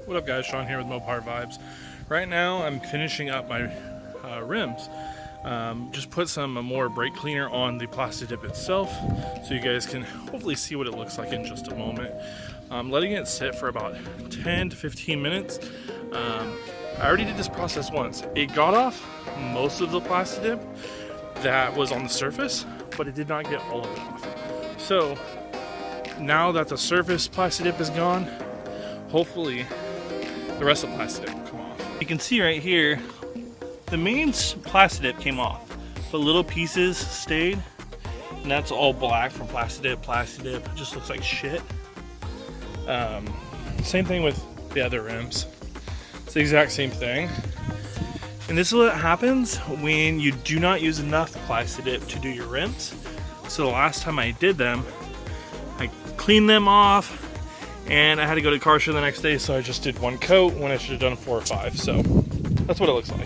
What up guys, Sean here with Mopar Vibes. Right now I'm finishing up my rims. Just put some more brake cleaner on the Plasti Dip itself so you guys can hopefully see what it looks like in just a moment. I'm letting it sit for about 10 to 15 minutes. I already did this process once. It got off most of the Plasti Dip that was on the surface, but it did not get all of it off. So now that the surface Plasti Dip is gone, hopefully the rest of the Plasti Dip will come off. You can see right here, the main Plasti Dip came off, but little pieces stayed, and that's all black from Plasti Dip. Plasti Dip, it just looks like shit. Same thing with the other rims. It's the exact same thing. And this is what happens when you do not use enough Plasti Dip to do your rims. So the last time I did them, I cleaned them off, and I had to go to car show the next day, so I just did one coat when I should have done 4 or 5. So that's what it looks like.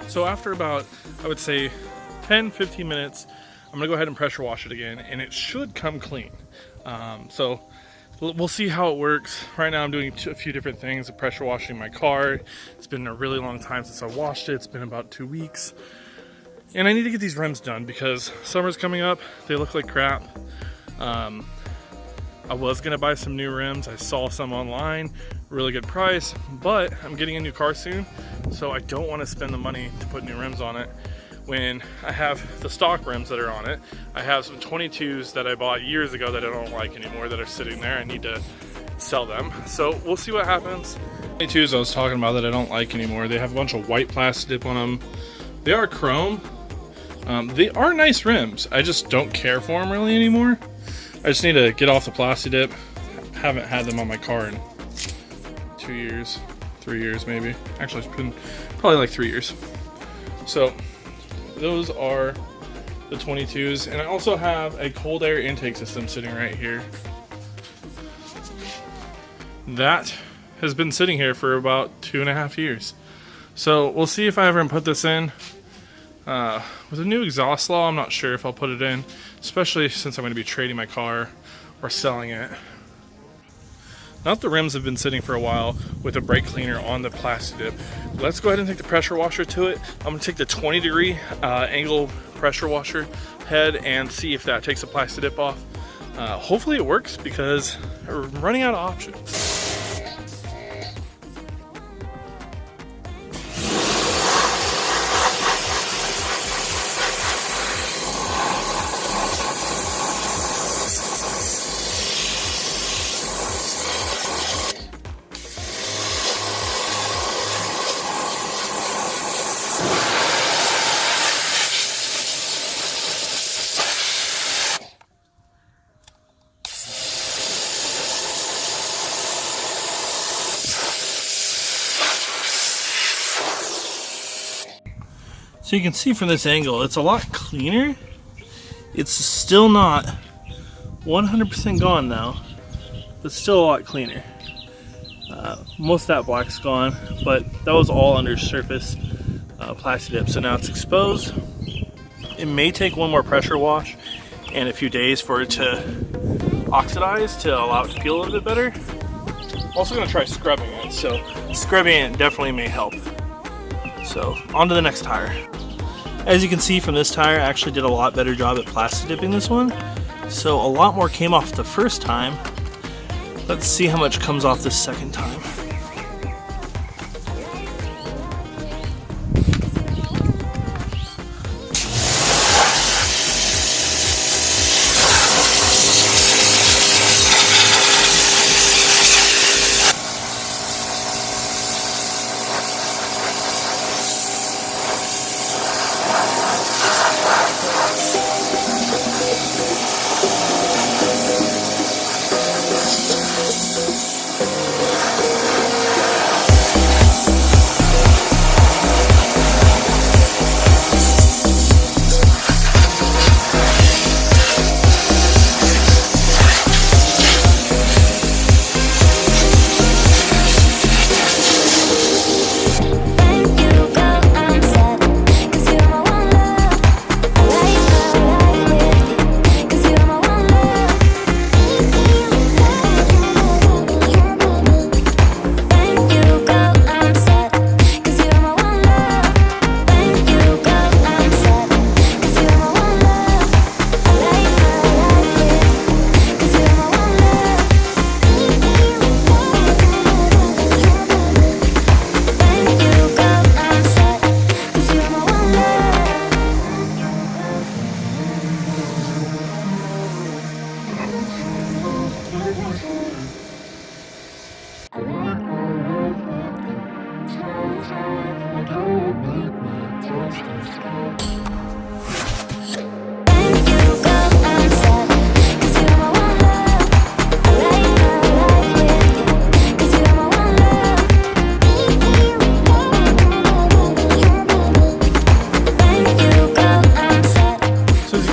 So after about, I would say 10-15 minutes, I'm gonna go ahead and pressure wash it again, and it should come clean. So we'll see how it works. Right now I'm doing a few different things. I'm pressure washing my car. It's been a really long time since I washed it. It's been about 2 weeks. And I need to get these rims done because summer's coming up. They look like crap. I was gonna buy some new rims. I saw some online, really good price, but I'm getting a new car soon, so I don't want to spend the money to put new rims on it when I have the stock rims that are on it. I have some 22s that I bought years ago that I don't like anymore that are sitting there. I need to sell them, so we'll see what happens. 22s I was talking about that I don't like anymore, they have a bunch of white Plasti Dip on them. They are chrome. They are nice rims. I just don't care for them really anymore. I just need to get off the Plasti Dip. Haven't had them on my car in 2 years, 3 years maybe. Actually, it's been probably like 3 years. So those are the 22s. And I also have a cold air intake system sitting right here. That has been sitting here for about 2.5 years. So we'll see if I ever put this in. With a new exhaust law, I'm not sure if I'll put it in, especially since I'm going to be trading my car or selling it. Now that the rims have been sitting for a while with a brake cleaner on the Plasti Dip, let's go ahead and take the pressure washer to it. I'm going to take the 20-degree angle pressure washer head and see if that takes the Plasti Dip off. Hopefully it works because we're running out of options. So you can see from this angle, it's a lot cleaner. It's still not 100% gone now, but still a lot cleaner. Most of that black's gone, but that was all under surface Plasti Dip, so now it's exposed. It may take one more pressure wash and a few days for it to oxidize to allow it to peel a little bit better. I'm also going to try scrubbing it, so scrubbing it definitely may help. So on to the next tire. As you can see from this tire, I actually did a lot better job at Plasti Dipping this one. So a lot more came off the first time. Let's see how much comes off this second time.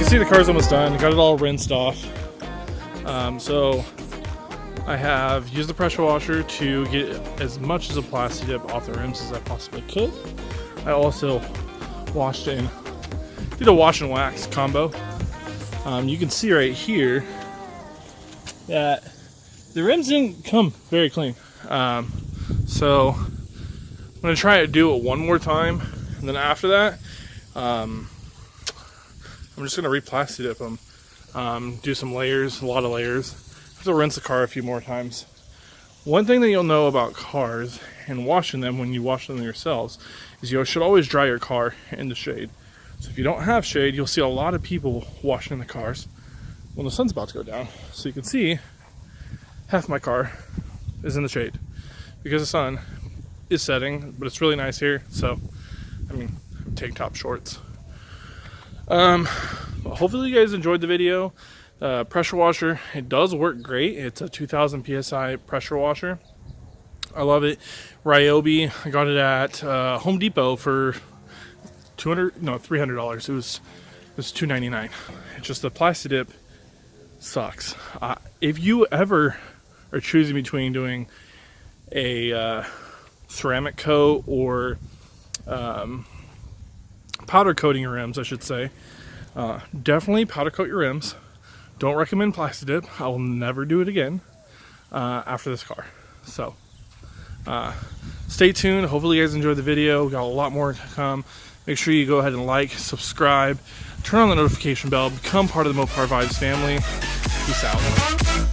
See, the car's almost done. Got it all rinsed off. So I have used the pressure washer to get as much as a Plasti Dip off the rims as I possibly could. I also washed in, did a wash and wax combo. You can see right here that the rims didn't come very clean. So I'm gonna try to do it one more time, and then after that, I'm just gonna re-Plasti Dip them, do some layers, a lot of layers. I have to rinse the car a few more times. One thing that you'll know about cars and washing them when you wash them yourselves is you should always dry your car in the shade. So if you don't have shade, you'll see a lot of people washing the cars when the sun's about to go down. So you can see half my car is in the shade because the sun is setting, but it's really nice here. So, I mean, tank top shorts. Hopefully you guys enjoyed the video. Pressure washer, it does work great. It's a 2000 psi pressure washer. I love it. Ryobi, I got it at Home Depot for $300. It was $299. It's just the Plasti Dip sucks. If you ever are choosing between doing a ceramic coat or powder coating your rims, I should say, definitely powder coat your rims. Don't recommend Plasti Dip. I will never do it again after this car. So stay tuned. Hopefully you guys enjoyed the video. We got a lot more to come. Make sure you go ahead and like, subscribe, turn on the notification bell, become part of the Mopar Vibes family. Peace out.